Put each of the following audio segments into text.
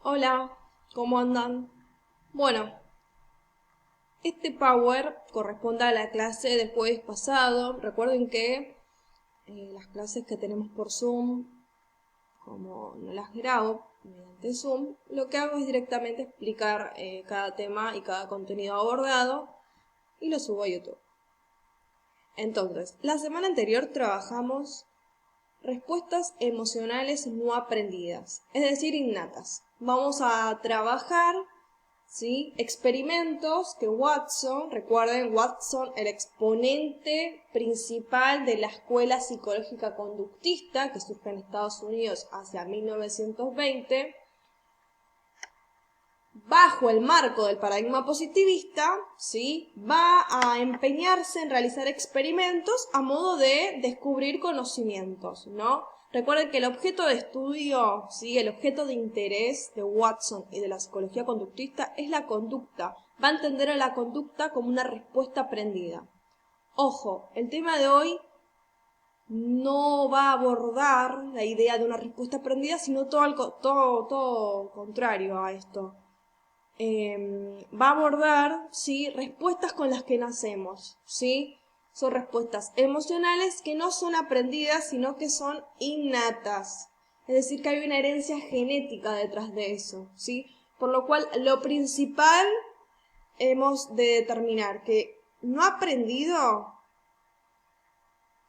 Hola, ¿cómo andan? Bueno, este Power corresponde a la clase del jueves pasado. Recuerden que las clases que tenemos por Zoom, como no las grabo mediante Zoom, lo que hago es directamente explicar cada tema y cada contenido abordado y lo subo a YouTube. Entonces, la semana anterior trabajamos respuestas emocionales no aprendidas, es decir, innatas. Vamos a trabajar, ¿sí?, experimentos que Watson, recuerden, Watson, el exponente principal de la escuela psicológica conductista que surge en Estados Unidos hacia 1920, bajo el marco del paradigma positivista, ¿sí?, va a empeñarse en realizar experimentos a modo de descubrir conocimientos, ¿no? Recuerden que el objeto de estudio, ¿sí?, el objeto de interés de Watson y de la psicología conductista es la conducta. Va a entender a la conducta como una respuesta aprendida. Ojo, el tema de hoy no va a abordar la idea de una respuesta aprendida, sino todo contrario a esto. Va a abordar, ¿sí?, respuestas con las que nacemos, ¿sí? Son respuestas emocionales que no son aprendidas, sino que son innatas. Es decir, que hay una herencia genética detrás de eso, ¿sí? Por lo cual, lo principal hemos de determinar que no aprendido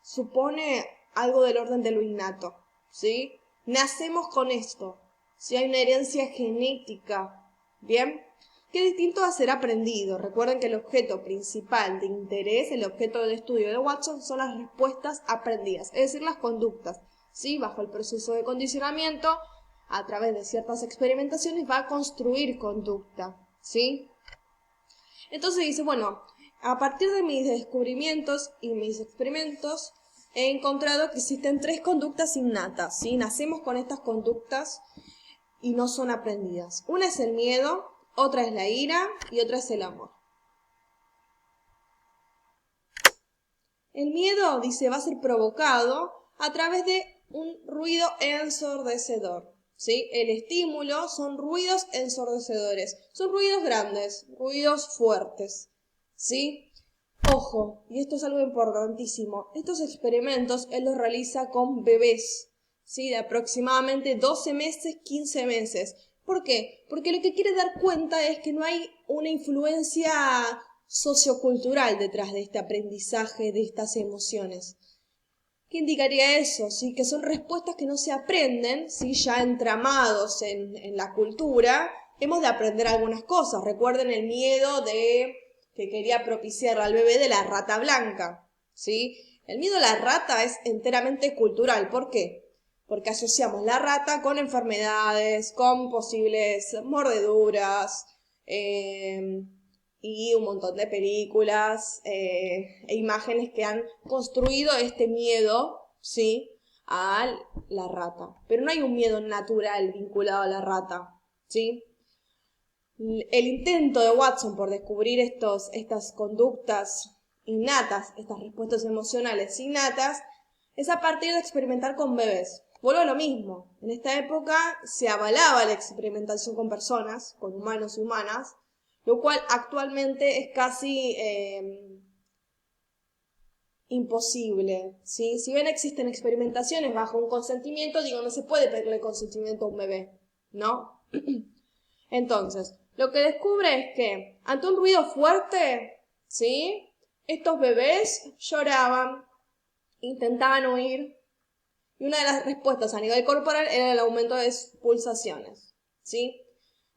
supone algo del orden de lo innato, ¿sí? Nacemos con esto, ¿sí? Hay una herencia genética, ¿bien? Que es distinto a ser aprendido. Recuerden que el objeto principal de interés, el objeto de estudio de Watson, son las respuestas aprendidas, es decir, las conductas, ¿sí? Bajo el proceso de condicionamiento, a través de ciertas experimentaciones, va a construir conducta, ¿sí? Entonces dice, bueno, a partir de mis descubrimientos y mis experimentos, he encontrado que existen 3 conductas innatas, ¿sí? Nacemos con estas conductas y no son aprendidas. Una es el miedo, otra es la ira y otra es el amor. El miedo, dice, va a ser provocado a través de un ruido ensordecedor, ¿sí? El estímulo son ruidos ensordecedores, son ruidos grandes, ruidos fuertes, ¿sí? Ojo, y esto es algo importantísimo, estos experimentos él los realiza con bebés, ¿sí?, de aproximadamente 12 meses, 15 meses. ¿Por qué? Porque lo que quiere dar cuenta es que no hay una influencia sociocultural detrás de este aprendizaje de estas emociones. ¿Qué indicaría eso? ¿Sí? Que son respuestas que no se aprenden, ¿sí?, ya entramados en la cultura. Hemos de aprender algunas cosas. Recuerden el miedo que quería propiciar al bebé de la rata blanca, ¿sí? El miedo a la rata es enteramente cultural. ¿Por qué? Porque asociamos la rata con enfermedades, con posibles mordeduras, y un montón de películas e imágenes que han construido este miedo, ¿sí?, a la rata. Pero no hay un miedo natural vinculado a la rata, ¿sí? El intento de Watson por descubrir estas conductas innatas, estas respuestas emocionales innatas, es a partir de experimentar con bebés. Vuelvo a lo mismo. En esta época se avalaba la experimentación con personas, con humanos y humanas, lo cual actualmente es casi imposible, ¿sí? Si bien existen experimentaciones bajo un consentimiento, digo, no se puede pedirle consentimiento a un bebé, ¿no? Entonces, lo que descubre es que ante un ruido fuerte, ¿sí?, estos bebés lloraban, intentaban huir, y una de las respuestas a nivel corporal era el aumento de pulsaciones, ¿sí?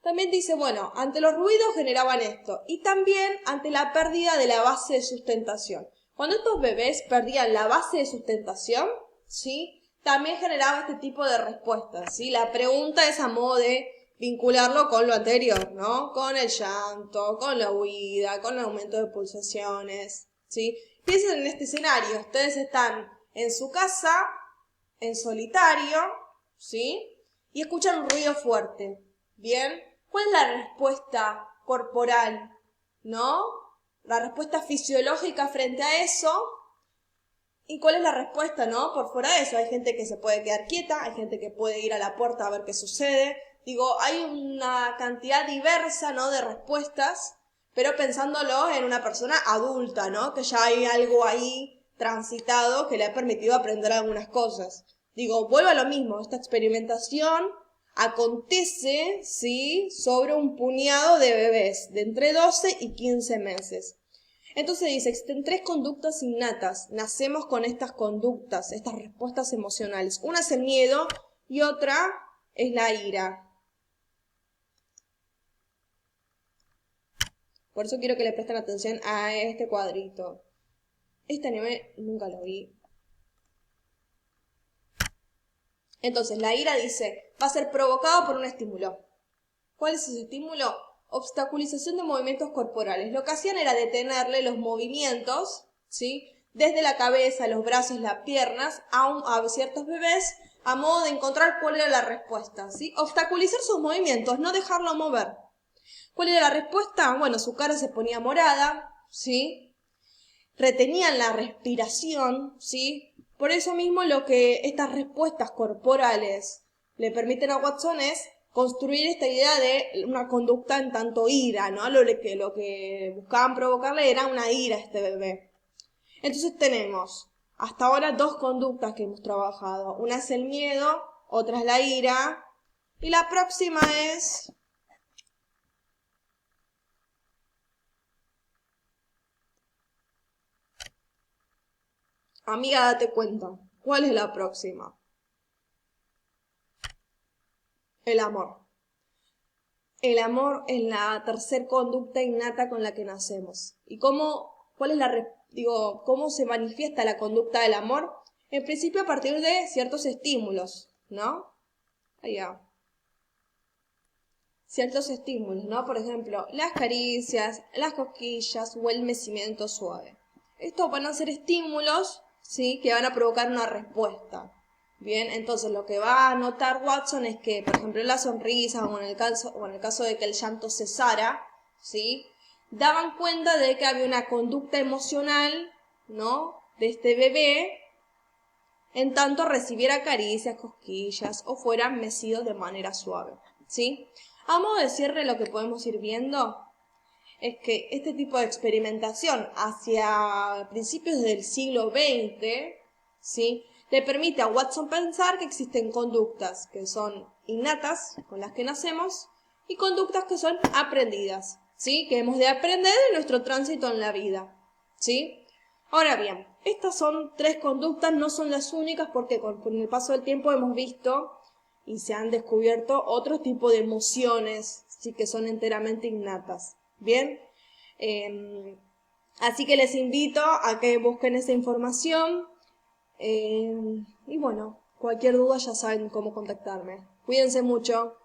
También dice, bueno, ante los ruidos generaban esto, y también ante la pérdida de la base de sustentación. Cuando estos bebés perdían la base de sustentación, ¿sí?, también generaba este tipo de respuestas, ¿sí? La pregunta es a modo de vincularlo con lo anterior, ¿no? Con el llanto, con la huida, con el aumento de pulsaciones, ¿sí? Piensen en este escenario, ustedes están en su casa, en solitario, ¿sí?, y escuchan un ruido fuerte, ¿bien? ¿Cuál es la respuesta corporal, no? La respuesta fisiológica frente a eso. ¿Y cuál es la respuesta, no? Por fuera de eso, hay gente que se puede quedar quieta, hay gente que puede ir a la puerta a ver qué sucede, hay una cantidad diversa, ¿no?, de respuestas, pero pensándolo en una persona adulta, ¿no?, que ya hay algo ahí transitado que le ha permitido aprender algunas cosas. Vuelvo a lo mismo, esta experimentación acontece, ¿sí?, sobre un puñado de bebés de entre 12 y 15 meses. Entonces dice, existen 3 conductas innatas. Nacemos con estas conductas, estas respuestas emocionales. Una es el miedo y otra es la ira. Por eso quiero que le presten atención a este cuadrito. Este anime nunca lo vi. Entonces, la ira dice, va a ser provocado por un estímulo. ¿Cuál es ese estímulo? Obstaculización de movimientos corporales. Lo que hacían era detenerle los movimientos, ¿sí?, desde la cabeza, los brazos, las piernas, a ciertos bebés, a modo de encontrar cuál era la respuesta, ¿sí? Obstaculizar sus movimientos, no dejarlo mover. ¿Cuál era la respuesta? Bueno, su cara se ponía morada, ¿sí? Retenían la respiración, ¿sí? Por eso mismo lo que estas respuestas corporales le permiten a Watson es construir esta idea de una conducta en tanto ira, ¿no? Lo que buscaban provocarle era una ira a este bebé. Entonces tenemos hasta ahora 2 conductas que hemos trabajado. Una es el miedo, otra es la ira, y la próxima es... Amiga, date cuenta. ¿Cuál es la próxima? El amor. El amor es la tercer conducta innata con la que nacemos. ¿Y cómo se manifiesta la conducta del amor? En principio a partir de ciertos estímulos, ¿no? Allá. Ciertos estímulos, ¿no? Por ejemplo, las caricias, las cosquillas o el mecimiento suave. Estos van a ser estímulos, ¿sí?, que van a provocar una respuesta. Bien, entonces lo que va a notar Watson es que, por ejemplo, en la sonrisa o en el caso de que el llanto cesara, ¿sí?, daban cuenta de que había una conducta emocional, ¿no?, de este bebé, en tanto recibiera caricias, cosquillas o fuera mecido de manera suave, ¿sí? A modo de cierre, lo que podemos ir viendo es que este tipo de experimentación hacia principios del siglo XX, ¿sí?, le permite a Watson pensar que existen conductas que son innatas, con las que nacemos, y conductas que son aprendidas, ¿sí?, que hemos de aprender en nuestro tránsito en la vida, ¿sí? Ahora bien, estas son 3 conductas, no son las únicas porque con el paso del tiempo hemos visto y se han descubierto otro tipo de emociones, ¿sí?, que son enteramente innatas. Bien, así que les invito a que busquen esa información y bueno, cualquier duda ya saben cómo contactarme. Cuídense mucho.